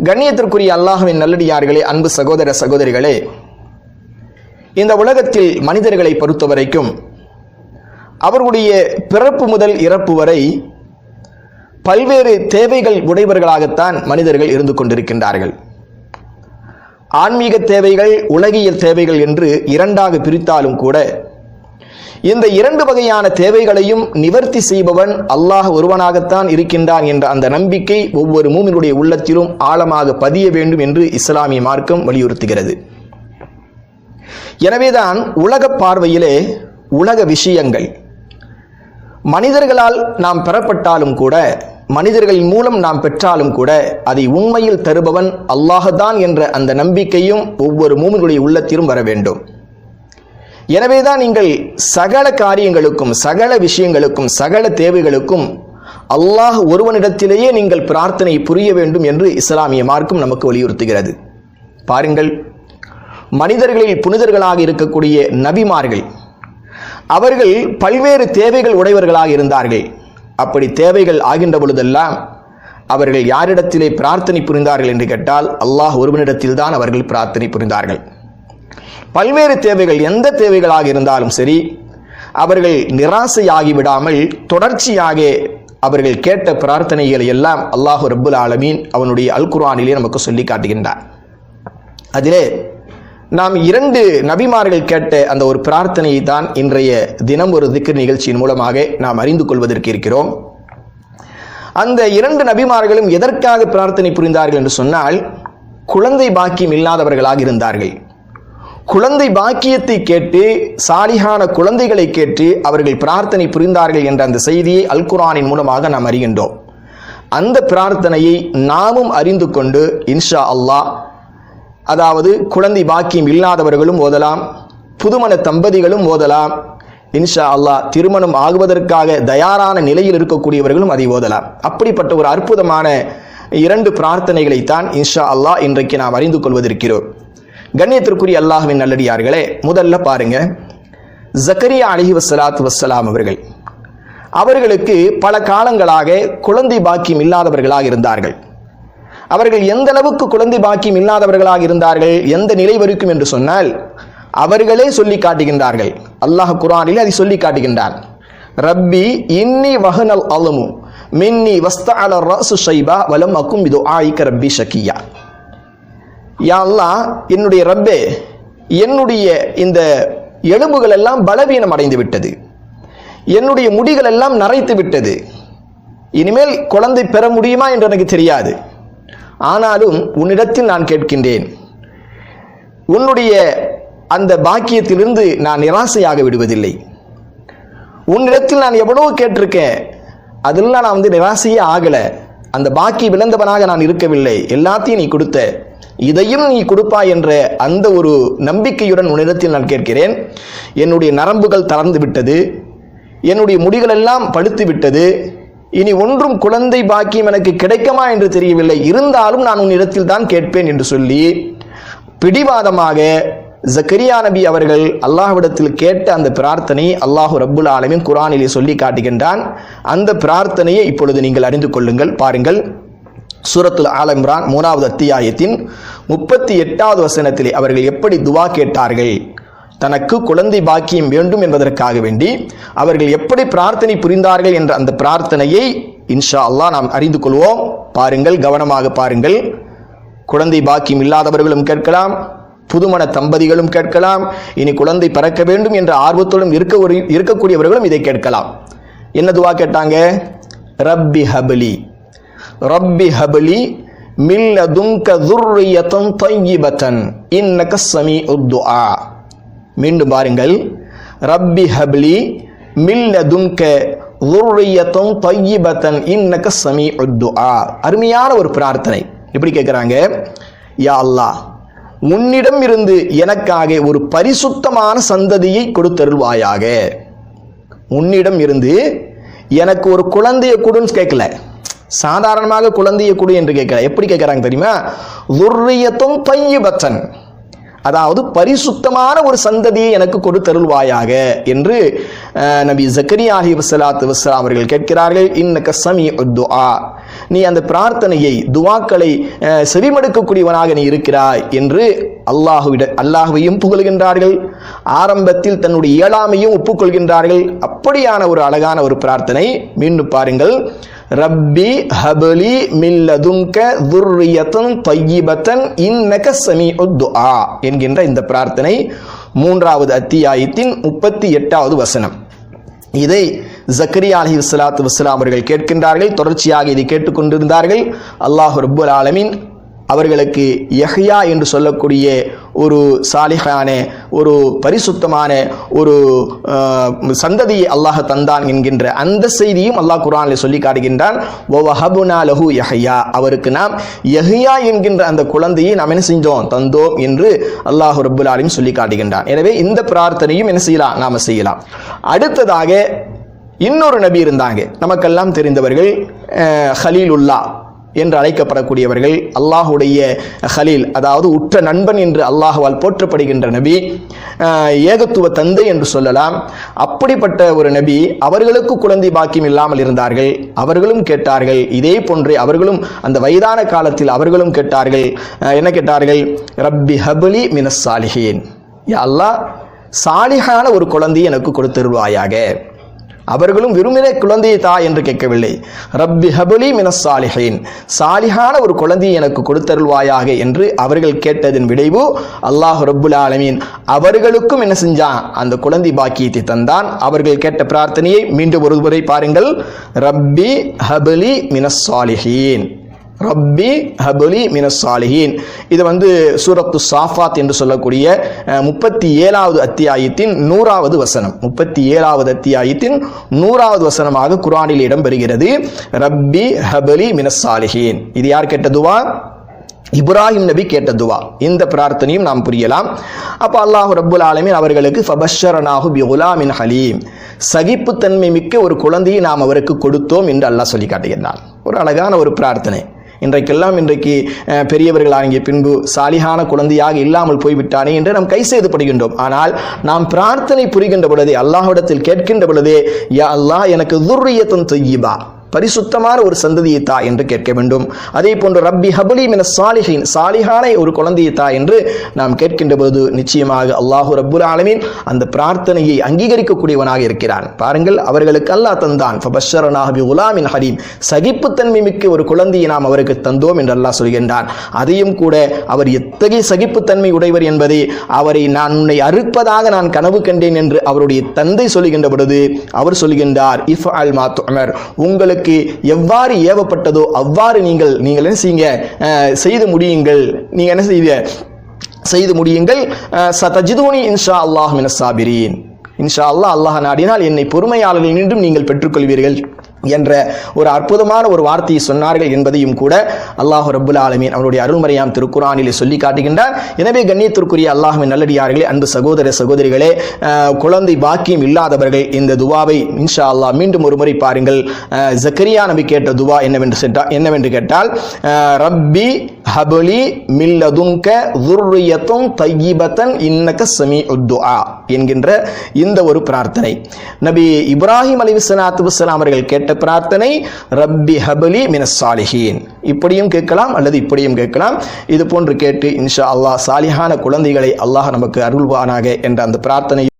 கண்ணியத்திற்குரிய அல்லாஹ்வின் நல்லடியார்களே, அன்பு சகோதர சகோதரிகளே, இந்த உலகத்தில் மனிதர்களை பொறுத்தவரைக்கும் அவர்களுடைய பிறப்பு முதல் இறப்பு வரை பல்வேறு தேவைகள் உடையவர்களாகத்தான் மனிதர்கள் இருந்து கொண்டிருக்கின்றார்கள். ஆன்மீக தேவைகள், உலகியல் தேவைகள் என்று இரண்டாக பிரித்தாலும் கூட இந்த இரண்டு வகையான தேவைகளையும் நிவர்த்தி செய்பவன் அல்லாஹ் ஒருவனாகத்தான் இருக்கின்றான் என்ற அந்த நம்பிக்கை ஒவ்வொரு மூமினுடைய உள்ளத்திலும் ஆழமாக பதிய வேண்டும் என்று இஸ்லாமிய மார்க்கம் வலியுறுத்துகிறது. எனவேதான் உலக பார்வையிலே உலக விஷயங்கள் மனிதர்களால் நாம் பெறப்பட்டாலும் கூட, மனிதர்களின் மூலம் நாம் பெற்றாலும் கூட, அதை உண்மையில் தருபவன் அல்லாஹ்தான் என்ற அந்த நம்பிக்கையும் ஒவ்வொரு மூமினுடைய உள்ளத்திலும் வர வேண்டும். எனவேதான் நீங்கள் சகல காரியங்களுக்கும், சகல விஷயங்களுக்கும், சகல தேவைகளுக்கும் அல்லாஹ் ஒருவனிடத்திலேயே நீங்கள் பிரார்த்தனை புரிய வேண்டும் என்று இஸ்லாமிய மார்க்கம் நமக்கு வலியுறுத்துகிறது. பாருங்கள், மனிதர்களில் புனிதர்களாக இருக்கக்கூடிய நபிமார்கள் அவர்கள் பல்வேறு தேவைகள் உடையவர்களாக இருந்தார்கள். அப்படி தேவைகள் ஆகின்ற பொழுதெல்லாம் அவர்கள் யாரிடத்திலே பிரார்த்தனை புரிந்தார்கள் என்று கேட்டால் அல்லாஹ் ஒருவனிடத்தில் தான் அவர்கள் பிரார்த்தனை புரிந்தார்கள். பல்வேறு தேவைகள், எந்த தேவைகளாக இருந்தாலும் சரி, அவர்கள் நிராசையாகி விடாமல் தொடர்ச்சியாக அவர்கள் கேட்ட பிரார்த்தனைகளை எல்லாம் அல்லாஹ் ரப்புல் ஆலமீன் அவனுடைய அல் குர்ஆனிலே நமக்கு சொல்லி காட்டுகின்றார். அதிலே நாம் 2 நபிமார்கள் கேட்ட அந்த ஒரு பிரார்த்தனையை தான் இன்றைய தினம் ஒரு திக்ர் நிகழ்ச்சியின் மூலமாக நாம் அறிந்து கொள்வதற்கு இருக்கிறோம். அந்த 2 நபிமார்களும் எதற்காக பிரார்த்தனை புரிந்தார்கள் என்று சொன்னால், குழந்தை பாக்கியம் இல்லாதவர்களாக இருந்தார்கள். குழந்தை பாக்கியத்தை கேட்டு, சாலிஹான குழந்தைகளை கேட்டு அவர்கள் பிரார்த்தனை புரிந்தார்கள் என்ற அந்த செய்தியை அல் குர்ஆனின் மூலமாக நாம் அறிகின்றோம். அந்த பிரார்த்தனையை நாமும் அறிந்து கொண்டு இன்ஷா அல்லாஹ், அதாவது குழந்தை பாக்கியம் இல்லாதவர்களும் ஓதலாம், புதுமண தம்பதிகளும் ஓதலாம், இன்ஷா அல்லாஹ் திருமணம் ஆகுவதற்காக தயாரான நிலையில் இருக்கக்கூடியவர்களும் அதை ஓதலாம். அப்படிப்பட்ட ஒரு அற்புதமான 2 பிரார்த்தனைகளைத்தான் இன்ஷா அல்லாஹ் இன்றைக்கு நாம் அறிந்து கொள்வதற்கிறோம். கண்ணியத்திற்குரிய அல்லாஹ்வின் நல்லடியார்களே, முதல்ல பாருங்க, ஜக்கரியா அலைஹி வஸ்ஸலாத்து வஸ்ஸலாம் அவர்களுக்கு பல காலங்களாக குழந்தை பாக்கியம் இல்லாதவர்களாக இருந்தார்கள். அவர்கள் எந்த அளவுக்கு குழந்தை பாக்கியம் இல்லாதவர்களாக இருந்தார்கள், எந்த நிலை வரைக்கும் என்று சொன்னால் அவர்களே சொல்லி காட்டுகின்றார்கள். அல்லாஹ் குர்ஆனில் அதை சொல்லி காட்டுகின்றான். ரப்பி இன்னி வஹனல் அலமு மின்னி வஸ்தஅல ரஅசு ஷைபா வலம் அகும் பிதுஆயிக ரப்பி ஷகியா. யா அல்லாஹ், என்னுடைய ரப்பே, என்னுடைய இந்த எலும்புகள் எல்லாம் பலவீனம் அடைந்து விட்டது, என்னுடைய முடிகள் எல்லாம் நரைத்து விட்டது, இனிமேல் குழந்தை பெற முடியுமா என்று எனக்கு தெரியாது. ஆனாலும் உன்னிடத்தில் நான் கேட்கின்றேன், உன்னுடைய அந்த பாக்கியத்திலிருந்து நான் நிராசையாக விடுவதில்லை. உன்னிடத்தில் நான் எவ்வளவு கேட்டிருக்கேன், அதெல்லாம் நான் நிராசையே ஆகலை, அந்த பாக்கி விளந்தவனாக நான் இருக்கவில்லை, எல்லாத்தையும் நீ கொடுத்த, இதையும் நீ கொடுப்பாய் என்ற அந்த ஒரு நம்பிக்கையுடன் உன்னிடத்தில் நான் கேட்கிறேன். என்னுடைய நரம்புகள் தளர்ந்து விட்டது, என்னுடைய முடிகள் எல்லாம் பழுத்து விட்டது, இனி ஒன்றும் குழந்தை பாக்கியம் எனக்கு கிடைக்குமா என்று தெரியவில்லை, இருந்தாலும் நான் உன்னிடத்தில் தான் கேட்பேன் என்று சொல்லி பிடிவாதமாக ஜக்கரியா நபி அவர்கள் அல்லாஹ்விடத்தில் கேட்ட அந்த பிரார்த்தனை அல்லாஹ் ரப்புல் ஆலமீன் குர்ஆனிலே சொல்லி காட்டுகின்றான். அந்த பிரார்த்தனையை இப்பொழுது நீங்கள் அறிந்து கொள்ளுங்கள். பாருங்கள், சூரத்துல் ஆல் இம்ரான் 3வது அத்தியாயத்தின் 38வது வசனத்திலே அவர்கள் எப்படி துவா கேட்டார்கள், தனக்கு குழந்தை பாக்கியம் வேண்டும் என்பதற்காக வேண்டி அவர்கள் எப்படி பிரார்த்தனை புரிந்தார்கள் என்ற அந்த பிரார்த்தனையை இன்ஷா அல்லாஹ் நாம் அறிந்து கொள்வோம். பாருங்கள், கவனமாக பாருங்கள். குழந்தை பாக்கியம் இல்லாதவர்களும் கேட்கலாம், புதுமண தம்பதிகளும் கேட்கலாம், இனி குழந்தை பிறக்க வேண்டும் என்ற ஆர்வத்துடன் இருக்கக்கூடியவர்களும் இதை கேட்கலாம். என்ன துவா கேட்டாங்க? ரப்பி ஹப்லி ரப்பி ஹப்லி மின் லதுன்க ذُرِّيَّةً طَيِّبَةً إِنَّكَ السَّمِيعُ الدُّعَاء. மீண்டும் பாருங்கள், ரப்பி ஹப்லி மின் லதுன்க ذُرِّيَّةً طَيِّبَةً إِنَّكَ السَّمِيعُ الدُّعَاء. அருமையான ஒரு பிரார்த்தனை. எப்படி கேட்குறாங்க? யா அல்லாஹ், உன்னிடம் இருந்து எனக்காக ஒரு பரிசுத்தமான சந்ததியை கொடுத்தருள்வாயாக. உன்னிடம் இருந்து எனக்கு ஒரு குழந்தையை கொடுன்னு கேட்கல, சாதாரணமாக குழந்தையை கொடு என்று கேட்கல. எப்படி கேட்கிறாங்க தெரியுமா? ذُرِّيَّةً طَيِّبَةً, அதாவது பரிசுத்தமான ஒரு சந்ததியை எனக்கு கொடுத்தருள்வாயாக என்று நபி ஜக்கரியா அலைஹிஸ்ஸலாத்து வஸ்ஸலாம் அவர்கள் கேட்கிறார்கள். இன்னக ஸமீஉத் துஆ, நீ அந்த பிரார்த்தனையை துஆக்களை செவிமடுக்கக்கூடியவனாக நீ இருக்கிறாய் என்று அல்லாஹ்வையும் புகழ்கின்றார்கள். ஆரம்பத்தில் தன்னுடைய இயலாமையும் ஒப்புக்கொள்கின்றார்கள். அப்படியான ஒரு அழகான ஒரு பிரார்த்தனை. மீண்டும் பாருங்கள், ரப்பி ஹபலி மில்லதுன்க துர்ரியத்தன் தய்யிபத்தன் இன்னக ஸமீஉத் துஆ என்கின்ற இந்த பிரார்த்தனை 3வது அத்தியாயத்தின் 38வது வசனம். இதை ஜக்கரியா அலைஹிஸ்ஸலாத்து வஸ்ஸலாம் அவர்கள் கேட்கின்றார்கள். தொடர்ச்சியாக இதை கேட்டுக்கொண்டிருந்தார்கள். அல்லாஹ் ரப்புல் ஆலமீன் அவர்களுக்கு யஹ்யா என்று சொல்லக்கூடிய ஒரு சாலிஹான ஒரு பரிசுத்தமான ஒரு சந்ததியை அல்லாஹ் தந்தான் என்கின்ற அந்த செய்தியும் அல்லாஹ் குர்ஆனில் சொல்லி காட்டுகின்றான். வஹபுனா லஹு யஹ்யா, அவருக்கு நாம் யஹ்யா என்கின்ற அந்த குழந்தையை நாம் என்ன செஞ்சோம், தந்தோம் என்று அல்லாஹ் ரப்புல் ஆலமீன் சொல்லி காட்டுகின்றான். எனவே இந்த பிரார்த்தனையும் என்ன செய்யலாம், நாம செய்யலாம். அடுத்ததாக இன்னொரு நபி இருந்தாங்க, நமக்கெல்லாம் தெரிந்தவர்கள், ஹலீலுல்லா என்று அழைக்கப்படக்கூடியவர்கள். அல்லாஹுடைய ஹலீல், அதாவது உற்ற நண்பன் என்று அல்லாஹ்வால் போற்றப்படுகின்ற நபி, ஏகத்துவ தந்தை என்று சொல்லலாம். அப்படிப்பட்ட ஒரு நபி, அவர்களுக்கு குழந்தை பாக்கியம் இல்லாமல் இருந்தார்கள். அவர்களும் கேட்டார்கள், இதே போன்றே அவர்களும் அந்த வயதான காலத்தில் அவர்களும் கேட்டார்கள். என்ன கேட்டார்கள்? ரப்பி ஹப்லி மினஸ் சாலிஹீன், யா அல்லாஹ் சாலிஹான ஒரு குழந்தையை எனக்கு கொடுத்திருவாயாக. அவர்களும் விரும்பின குழந்தையை தா என்று கேட்கவில்லை. ரப்பி ஹபலி மினஸ் சாலிஹீன், சாலிஹான ஒரு குழந்தையை எனக்கு கொடுத்தருள்வாயாக என்று அவர்கள் கேட்டதின் விளைவு அல்லாஹ் ரப்புல் ஆலமீன் அவர்களுக்கும் என்ன செஞ்சான், அந்த குழந்தை பாக்கியத்தை தந்தான். அவர்கள் கேட்ட பிரார்த்தனையை மீண்டும் ஒரு முறை பாருங்கள். ரப்பி ஹபலி மினஸ் சாலிஹீன், ரப்பி ஹபலி மினஸ் சாலிஹீன். இது சூரத்து சாஃபாத் என்று சொல்லக்கூடிய 37வது அத்தியாயத்தின் 100வது வசனம். 37வது அத்தியாயத்தின் 100வது வசனமாக குர்ஆனில் இடம்பெறுகிறது. ரப்பி ஹபலி மினஸ் சாலிஹீன். இது யார் கேட்ட துவா? இப்ராஹிம் நபி கேட்ட துவா. இந்த பிரார்த்தனையும் நாம் புரியலாம். அப்ப அல்லாஹ் ரப்புல் ஆலமீன் அவர்களுக்கு ஃபபஷரனாஹு பிகுலாமின் ஹலீம், சகிப்புத்தன்மை மிக்க ஒரு குழந்தையை நாம் அவருக்கு கொடுத்தோம் என்று அல்லாஹ் சொல்லி காட்டுகிறார். ஒரு அழகான ஒரு பிரார்த்தனை. இன்றைக்கு பெரியவர்கள் ஆகிய பின்பு சாலிஹான குழந்தையாக இல்லாமல் போய்விட்டானே என்று நாம் கை செய்துபடுகின்றோம். ஆனால் நாம் பிரார்த்தனை புரிகின்ற பொழுதே, அல்லாஹ்விடத்தில் கேட்கின்ற பொழுதே, யா அல்லாஹ் எனக்கு துர்ரியத்துன் தய்யிபா, பரிசுத்தமான ஒரு சந்ததியை தா என்று கேட்க வேண்டும். அதே போன்று ரப்பி ஹபலி மினஸ் சாலிஹீன், சாலிஹான ஒரு குழந்தையை தா என்று நாம் கேட்கின்ற போது நிச்சயமாக அல்லாஹ் ரப்புல் ஆலமீன் அந்த பிரார்த்தனையை அங்கீகரிக்கக்கூடியவனாக இருக்கிறான். பாருங்கள், அவர்களுக்கு அல்லாஹ் தந்தான். ஃபபஷரனாஹு பிகுலாமின் ஹலீம், சகிப்புத்தன்மை மிக்க ஒரு குழந்தையை நாம் அவருக்கு தந்தோம் என்று அல்லாஹ் சொல்கின்றான். அதையும் கூட அவர் எத்தகைய சகிப்புத்தன்மை உடையவர் என்பதை, அவரை நான் உன்னை அறுப்பதாக நான் கனவு கண்டேன் என்று அவருடைய தந்தை சொல்லுகின்ற பொழுது அவர் சொல்கின்றார், இஃப்அல் மா துஅமர், உங்களுக்கு எவ்வாறு ஏவப்பட்டதோ அவ்வாறு நீங்கள் என்ன செய்யுங்க, செய்து முடியுங்கள். நீங்க என்ன செய்து முடியுங்கள். சதஜிதுனி இன்ஷா அல்லாஹ் மினஸ் சாபிரீன், இன்ஷா அல்லாஹ், அல்லாஹ் நாடினால் என்னை பொறுமையாளர்கள் மீண்டும் நீங்கள் பெற்றுக்கொள்வீர்கள் என்ற ஒரு அற்புதமான ஒரு வார்த்தையை சொன்னார்கள் என்பதையும் கூட அல்லாஹ் ரப்புல் ஆலமீன் அவருடைய அருள்மறையாம் திருக்குர்ஆனிலே சொல்லி காட்டுகின்றார். எனவே கண்ணியத்திற்குரிய அல்லாஹ்வின் நல்லடியார்களே, அன்பு சகோதர சகோதரிகளே, குழந்தை பாக்கியம் இல்லாதவர்கள் இந்த துவாவை இன்ஷா அல்லாஹ் மீண்டும் ஒரு முறை பாருங்கள். ஜக்கரியா நபி கேட்ட துவா என்னவென்று கேட்டால், ரப்பி ஹபலி மில்லதுன்க துர்ரியத்துன் தய்யிபத்தன் இன்னக ஸமீஉத் துஆ என்கின்ற இந்த ஒரு பிரார்த்தனை. நபி இப்ராஹிம் அலைஹிஸ்ஸலாத்து வஸ்ஸலாம் அவர்கள் கேட்ட பிரார்த்தனை ரப்பி ஹபலி மினஸ் சாலிஹீன். இப்படியும் கேட்கலாம் அல்லது இப்படியும் கேட்கலாம். இது போன்று கேட்டு இன்ஷா அல்லாஹ் சாலிஹான குழந்தைகளை அல்லாஹ் நமக்கு அருள்வானாக என்ற அந்த பிரார்த்தனை